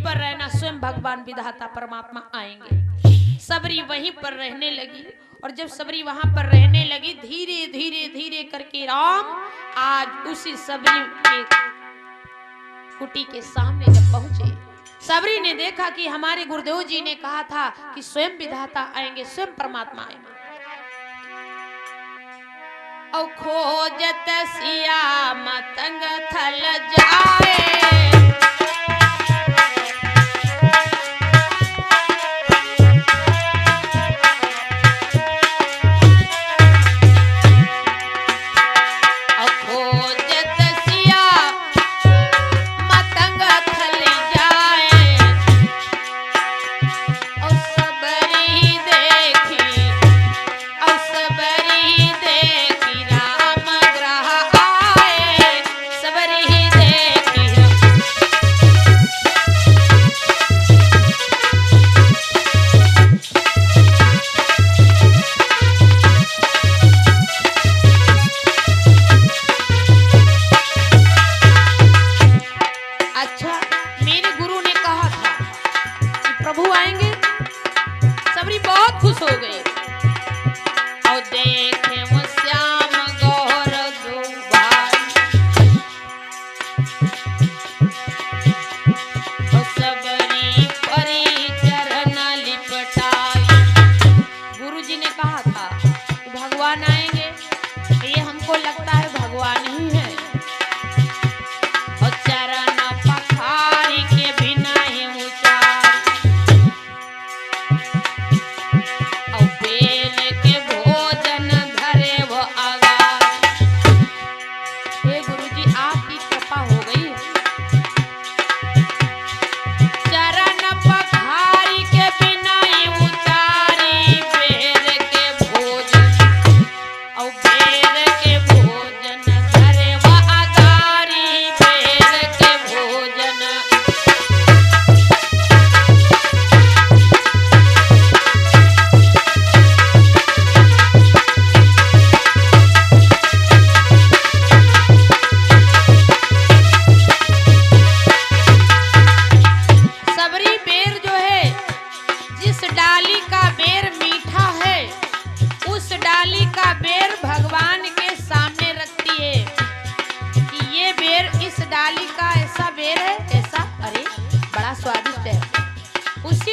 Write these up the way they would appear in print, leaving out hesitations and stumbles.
पर रहना, स्वयं भगवान विधाता परमात्मा आएंगे। सबरी वहीं पर रहने लगी और जब सबरी वहां पर रहने लगी, धीरे धीरे धीरे करके राम आज उसी सबरी के कुटी के सामने जब पहुंचे, सबरी ने देखा कि हमारे गुरुदेव जी ने कहा था कि स्वयं विधाता आएंगे, स्वयं परमात्मा आएंगे। औ खोजत सिया मतंग थल जाए, खुश हो गए। और देखे वो श्याम गौर दो भाई, और सबरी परी चरण लिपटाई। गुरुजी ने कहा था कि भगवान आएंगे, ये हमको लगता है भगवान ही है। और चरण पखारी के बिना ही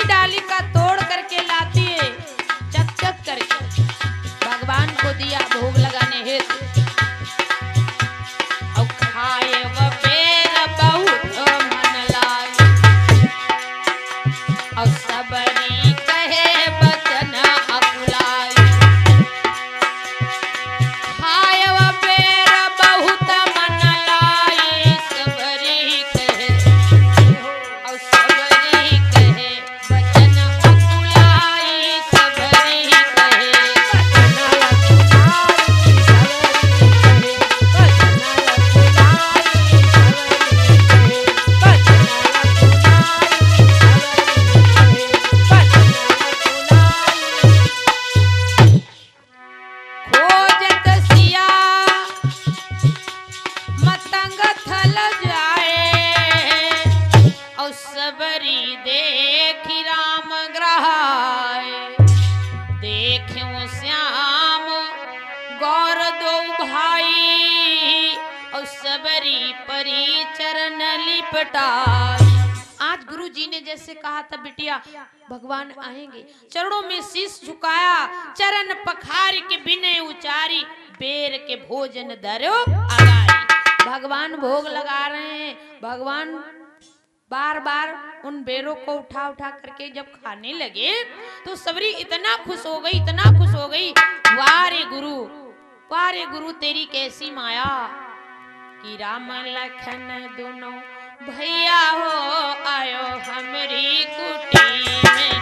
डाली का तोड़ करके लाती है, चक चक करके भगवान को दिया भोग लगाने हेतु। और खाए वो बेर बहुत मन लाए, और सबरी कहे बचन अकुलाए। खाए वो बेर बहुत मन लाए, सबरी कहे, और सबरी कहे सबरी देखी राम ग्रहाए। देखे वो श्याम गौर दो भाई, और सबरी परी चरण लिपटाई। आज गुरु जी ने जैसे कहा था बिटिया भगवान आएंगे, चरणों में शीश झुकाया, चरण पखार के बिने उचारी, बेर के भोजन धरो आगारी। भगवान भोग लगा रहे हैं। भगवान बार बार उन बेरों को उठा उठा करके जब खाने लगे तो सबरी इतना खुश हो गई, इतना खुश हो गई। वारे गुरु तेरी कैसी माया कि राम लखन दोनों भैया हो आयो हमारी कुटी में।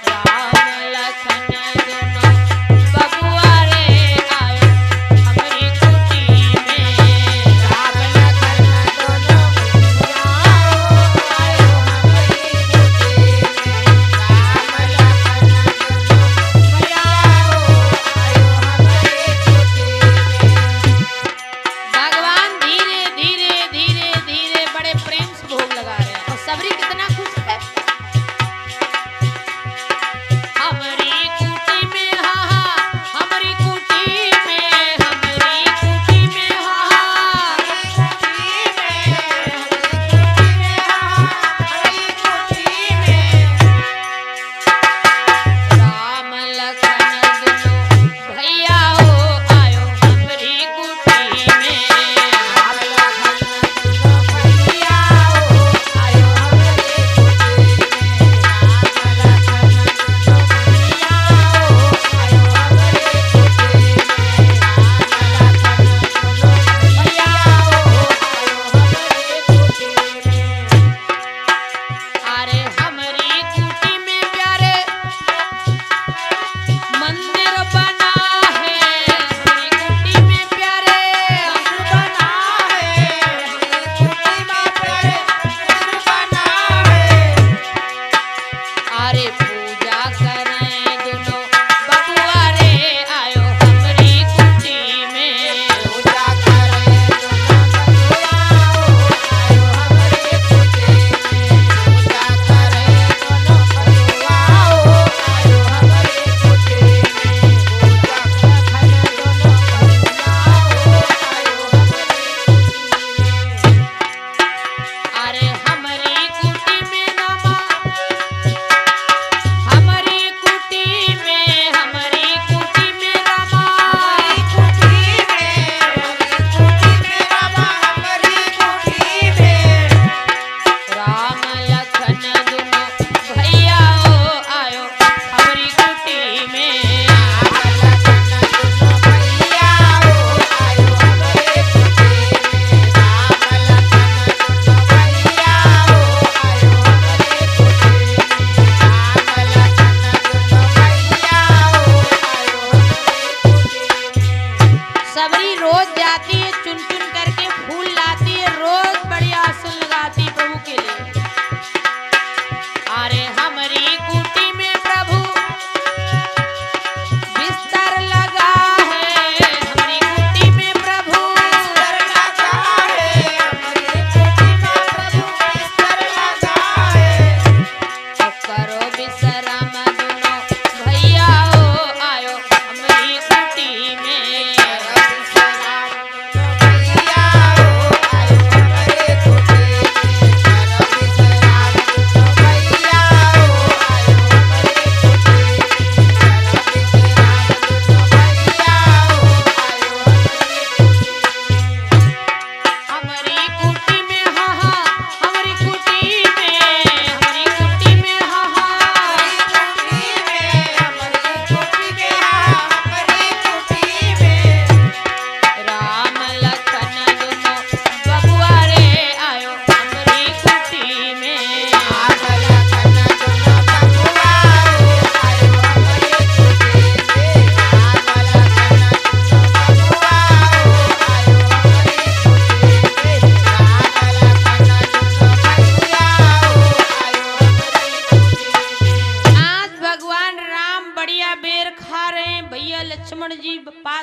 राम लखन दोनों बबुआ रे आयो हमारी कुटी में। राम लखन दोनों सबरी कितना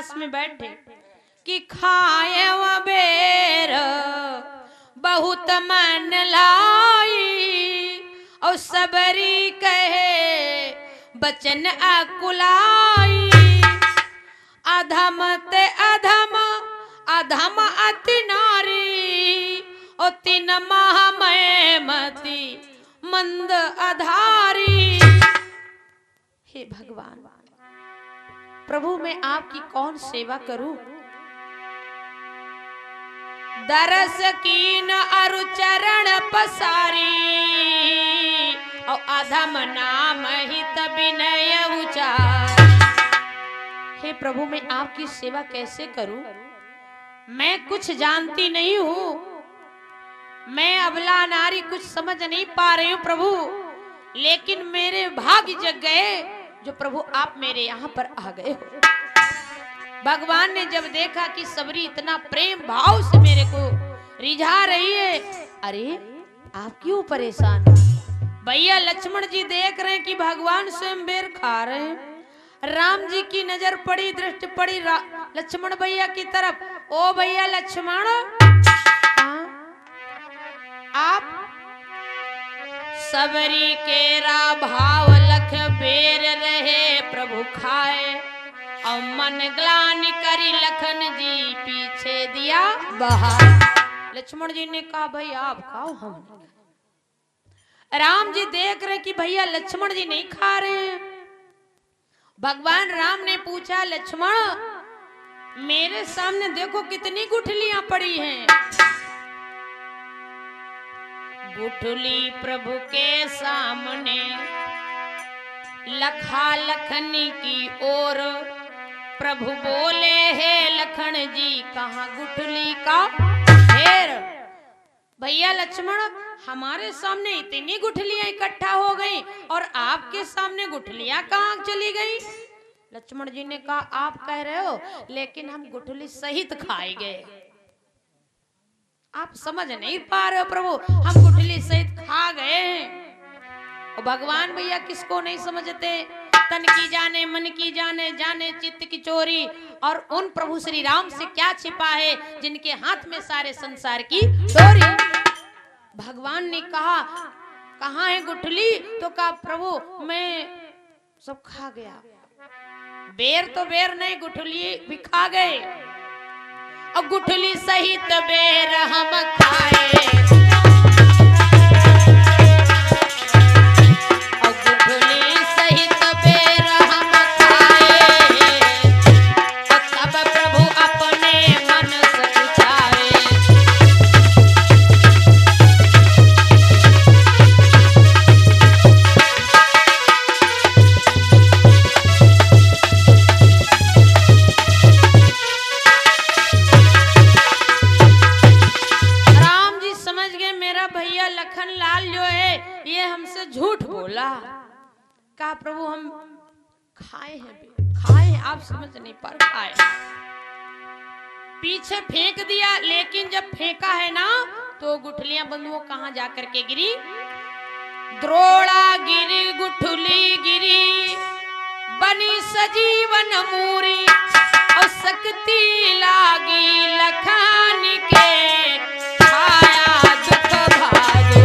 पास में बैठे कि खाए व बेर बहुत मन लाई और सबरी कहे बचन अकुलाई। अधम ते अधम अधम अति नारी और तीन माह में मती मंद अधारी। हे भगवान प्रभु मैं आपकी कौन सेवा करूं? दरस कीन अरु चरण पसारी और अधम नाम हित विनय उचार। हे प्रभु मैं आपकी सेवा कैसे करूं? मैं कुछ जानती नहीं हूं, मैं अबला नारी कुछ समझ नहीं पा रही हूं प्रभु, लेकिन मेरे भाग्य जग गए जो प्रभु आप मेरे यहाँ पर आ गए हो। भगवान ने जब देखा कि सबरी इतना प्रेम भाव से मेरे को रिझा रही है, अरे आप क्यों परेशान? भैया लक्ष्मण जी देख रहे हैं कि भगवान स्वयं बेर खा रहे हैं। राम जी की नजर पड़ी, दृष्टि पड़ी लक्ष्मण भैया की तरफ। ओ भैया लक्ष्मण, आप सबरी केरा भाव लख बेर रहे प्रभु खाए और मन ग्लानि करी लखन जी पीछे दिया बाहर। लक्ष्मण जी ने कहा भाई आप खाओ, हम। राम जी देख रहे कि भैया लक्ष्मण जी नहीं खा रहे हैं। भगवान राम ने पूछा लक्ष्मण मेरे सामने देखो कितनी गुठलियां पड़ी हैं। गुठली प्रभु के सामने लखा लखनी की ओर प्रभु बोले हे लखन जी कहाँ गुठली का ढेर। भैया लक्ष्मण हमारे सामने इतनी गुठलियां इकट्ठा हो गई और आपके सामने गुठलियां कहाँ चली गई? लक्ष्मण जी ने कहा आप कह रहे हो, लेकिन हम गुठली सहित खाए गए। आप समझ नहीं पा रहे हो प्रभु, हम गुठली सहित खा गए हैं। और भगवान भैया किसको नहीं समझते? तन की जाने मन की जाने, जाने चित्त की चोरी। और उन प्रभु श्री राम से क्या छिपा है जिनके हाथ में सारे संसार की डोरी। भगवान ने कहा कहाँ है गुठली? तो कहा प्रभु मैं सब खा गया। बेर तो बेर नहीं, गुठली भी खा गए और गुठली सहित बेर हम खाए और गुठली सहित बेर हम खाए और तब प्रभु अपने मन से पूछाए। लखन लाल जो है ये हमसे झूठ बोला। कहा प्रभु हम खाए हैं, आप समझ नहीं पा रहे, खाए। पीछे फेंक दिया, लेकिन जब फेंका है ना तो गुठलियां बंधुओं कहां जाकर के गिरी? द्रोड़ा गिरी गुठली गिरी बनी सजीवन मूरी और शक्ति लागी लखन के खाया दुख भागो।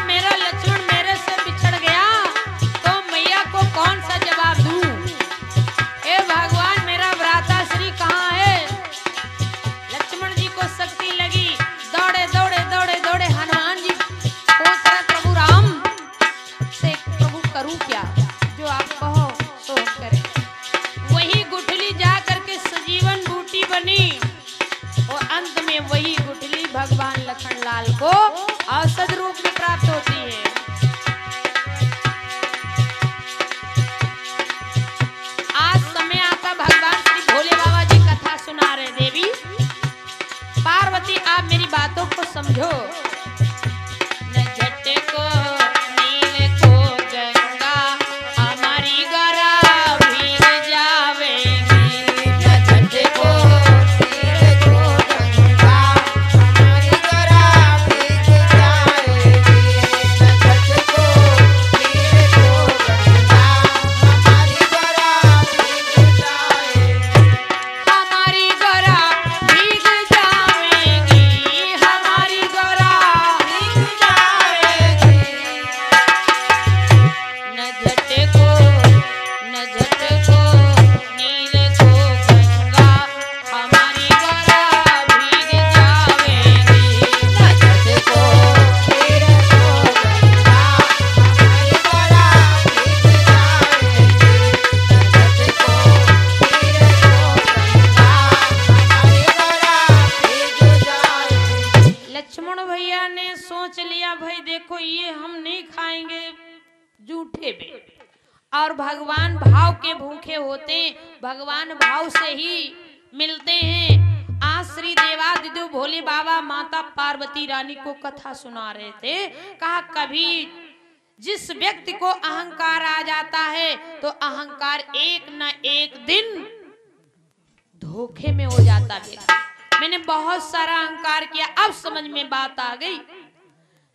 मेरा लक्ष्मण समझो न झटको नील को गंगा हमारी गरा भीग जावेगी न झटको नील को गंगा हमारी गरा भीग जावेगी न झटको नील को गंगा हमारी गरा भीग जावेगी हमारी गरा भीग जावेगी हमारी गरा भीग जावेगी न झटको नील को गंगा हमारी गरा भीग जावेगी न झटको नील को गंगा हमारी गरा भीग जावेगी न झटको नील को गंगा हमारी गरा भीग जावेगी। लक्ष्मण भैया ने सोच लिया भाई देखो ये हम नहीं खाएंगे जूठे में और भगवान भाव के भूखे होते हैं, भगवान भाव से ही मिलते हैं। आज श्री देवादिदेव भोले बाबा माता पार्वती रानी को कथा सुना रहे थे। कहा कभी जिस व्यक्ति को अहंकार आ जाता है तो अहंकार एक न एक दिन धोखे में हो जाता है। मैंने बहुत सारा अहंकार किया, अब समझ में बात आ गई।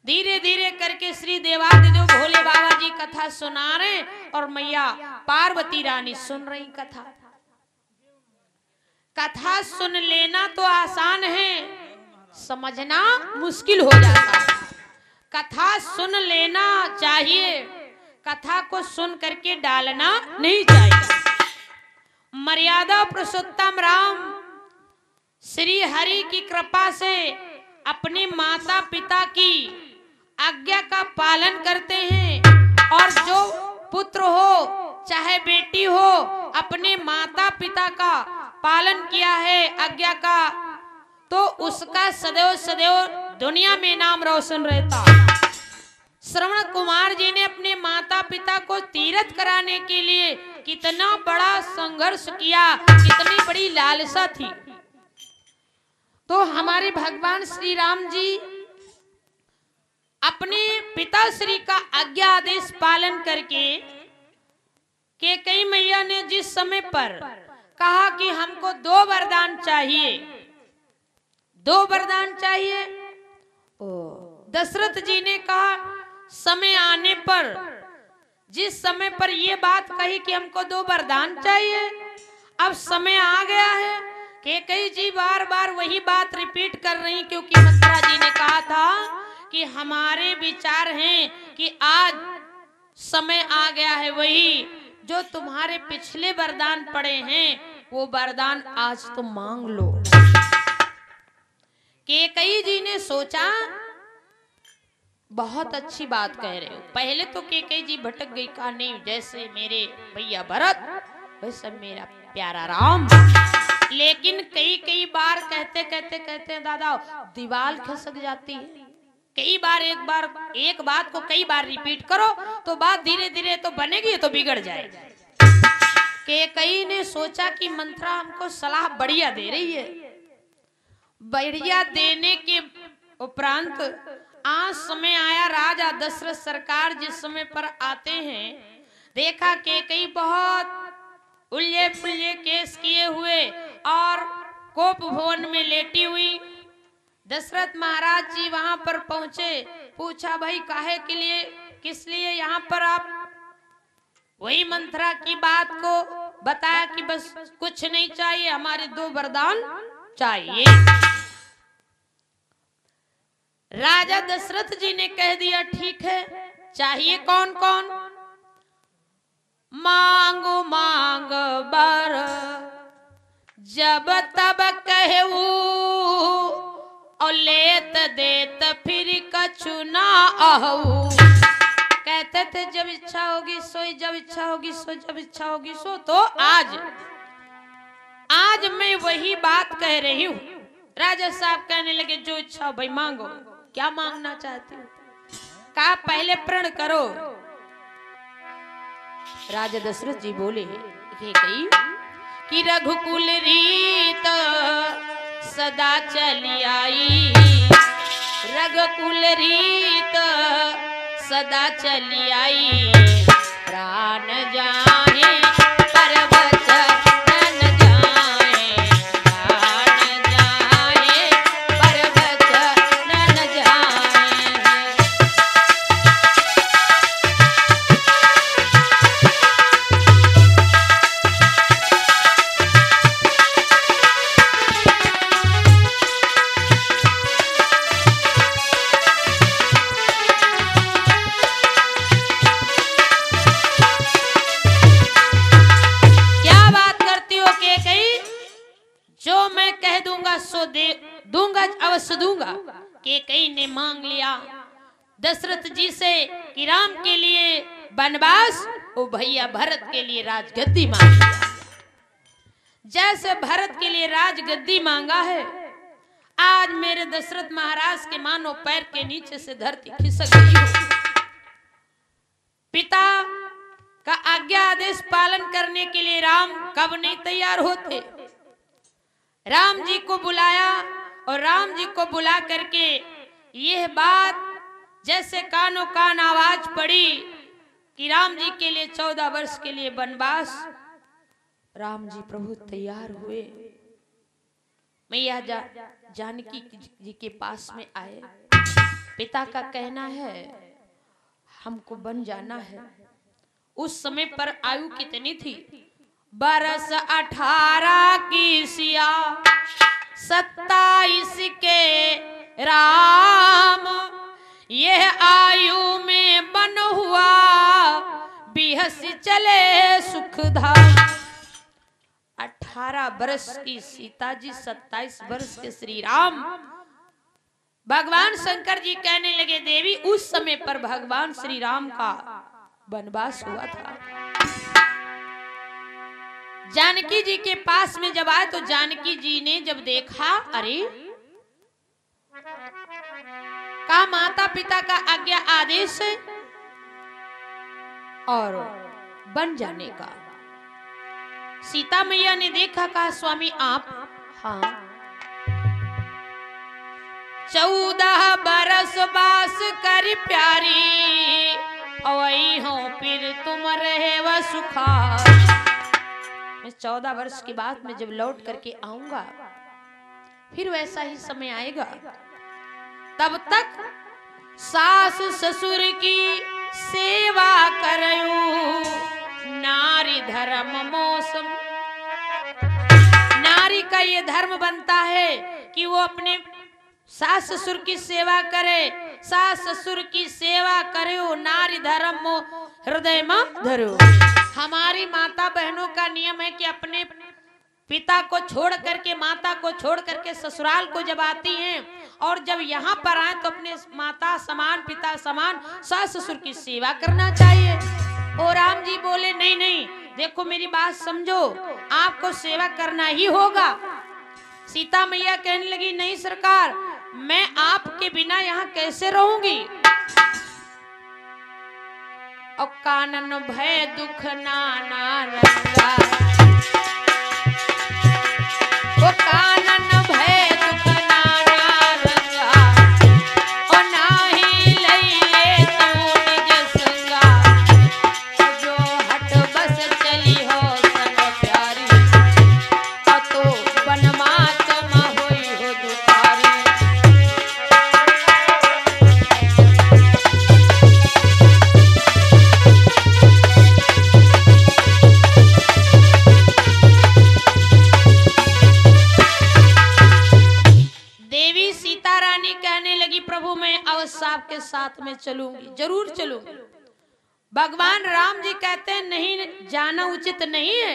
धीरे धीरे करके श्री देवादिदेव भोले बाबा जी कथा सुना रहे और मैया पार्वती रानी सुन रही कथा। कथा सुन लेना तो आसान है, समझना मुश्किल हो जाता है। कथा सुन लेना चाहिए, कथा को सुन करके डालना नहीं चाहिए। मर्यादा पुरुषोत्तम राम श्री हरि की कृपा से अपने माता पिता की आज्ञा का पालन करते हैं और जो पुत्र हो चाहे बेटी हो अपने माता पिता का पालन किया है आज्ञा का तो उसका सदैव सदैव दुनिया में नाम रोशन रहता। श्रवण कुमार जी ने अपने माता पिता को तीर्थ कराने के लिए कितना बड़ा संघर्ष किया, कितनी बड़ी लालसा थी। तो हमारे भगवान श्री राम जी अपने पिताश्री का आज्ञा आदेश पालन करके कैकेयी मैया ने जिस समय पर कहा कि हमको 2 वरदान चाहिए, 2 वरदान चाहिए, दशरथ जी ने कहा समय आने पर जिस समय पर ये बात कही कि हमको 2 वरदान चाहिए, अब समय आ गया है। कैकेयी जी बार बार वही बात रिपीट कर रही क्योंकि मंत्रा जी ने कहा था कि हमारे विचार हैं कि आज समय आ गया है, वही जो तुम्हारे पिछले वरदान पड़े हैं वो वरदान आज तुम मांग लो। कैकेयी जी ने सोचा बहुत अच्छी बात कह रहे हो। पहले तो कैकेयी जी भटक गई, कहा नहीं जैसे मेरे भैया भरत वैसे मेरा प्यारा राम। लेकिन कई बार कहते दादा दीवार खसक जाती है। कई बार एक बात को कई बार रिपीट करो तो बात धीरे धीरे तो बनेगी तो बिगड़ जाएगी। कैकेयी ने सोचा कि मंत्रा हमको सलाह बढ़िया दे रही है। बढ़िया देने के उपरांत आज समय आया, राजा दशरथ सरकार जिस समय पर आते हैं देखा कैकेयी बहुत उल्ले पुल्ले केस किए हुए और कोप भवन में लेटी हुई। दशरथ महाराज जी वहां पर पहुंचे, पूछा भाई काहे के लिए किस लिए यहाँ पर आप? वही मंत्रा की बात को बताया कि बस कुछ नहीं चाहिए, हमारे 2 वरदान चाहिए। राजा दशरथ जी ने कह दिया ठीक है, चाहिए कौन कौन? मांगो मांग बर जब तब कहू और लेत देत फिर कछु ना आहू। कहते थे जब इच्छा होगी सोई, जब इच्छा होगी सो, जब इच्छा होगी सो। तो आज मैं वही बात कह रही हूँ। राजा साहब कहने लगे जो इच्छा हो भाई मांगो, क्या मांगना चाहती हो? कहा पहले प्रण करो। राजा दशरथ जी बोले कि रघुकुल रीत सदा चली आई, रघुकुल रीत सदा चली आई, प्राण जाए पर्वत न जाए, प्राण जाए पर्वत न जाए। जो मैं कह दूंगा सो दे दूंगा, अवश्य दूंगा। कैकेयी ने मांग लिया दशरथ जी से कि राम के लिए वनवास, ओ भैया भरत के लिए राजगद्दी मांग लिया। जैसे भरत के लिए राजगद्दी मांगा है, आज मेरे दशरथ महाराज के मानो पैर के नीचे से धरती खिसक गई हो। पिता का आज्ञा आदेश पालन करने के लिए राम कब नहीं तैयार होते। राम जी को बुलाया और राम जी को बुला करके यह बात जैसे कानों कान आवाज पड़ी कि राम जी के लिए 14 वर्ष के लिए वनवास। राम जी प्रभु तैयार हुए, मैया जानकी जी के पास में आए। पिता का कहना है हमको बन जाना है। उस समय पर आयु कितनी थी? बरस 18 की सिया 27 के राम, यह आयु में बन हुआ बिहस चले सुखधाम। 18 वर्ष की सीता जी, 27 वर्ष के श्री राम। भगवान शंकर जी कहने लगे देवी उस समय पर भगवान श्री राम का वनवास हुआ था। जानकी जी के पास में जब आए तो जानकी जी ने जब देखा, अरे कहा माता पिता का आज्ञा आदेश है और बन जाने का। सीता मैया ने देखा, कहा स्वामी आप? हाँ। 14 बरस बास कर प्यारी, अवई हो फिर तुम रहे व सुखा। मैं 14 वर्ष के बाद में जब लौट करके आऊंगा फिर वैसा ही समय आएगा। तब तक सास ससुर की सेवा करूं, नारी धर्म मौसम। नारी का ये धर्म बनता है कि वो अपने सास ससुर की सेवा करे। सास ससुर की सेवा करो, नारी धर्म हृदय में धरो। हमारी माता बहनों का नियम है कि अपने पिता को छोड़ करके, माता को छोड़ करके ससुराल को जब आती हैं और जब यहाँ पर आए तो अपने माता समान, पिता समान, सास ससुर की सेवा करना चाहिए। और राम जी बोले नहीं नहीं, देखो मेरी बात समझो, आपको सेवा करना ही होगा। सीता मैया कहने लगी नहीं सरकार, मैं आपके बिना यहाँ कैसे रहूंगी। और कानन भय दुख नाना रंगा, ओ कानन भय दुख नाना रंगा, ओ नाही लइले तू निज संगा, जो हट बस चली हो संग प्यारी, तो बनमात मा होई हो दुखारी। प्रभु मैं अवश्य आपके साथ में चलूंगी, जरूर चलूंगी। भगवान राम जी कहते हैं नहीं जाना उचित नहीं है,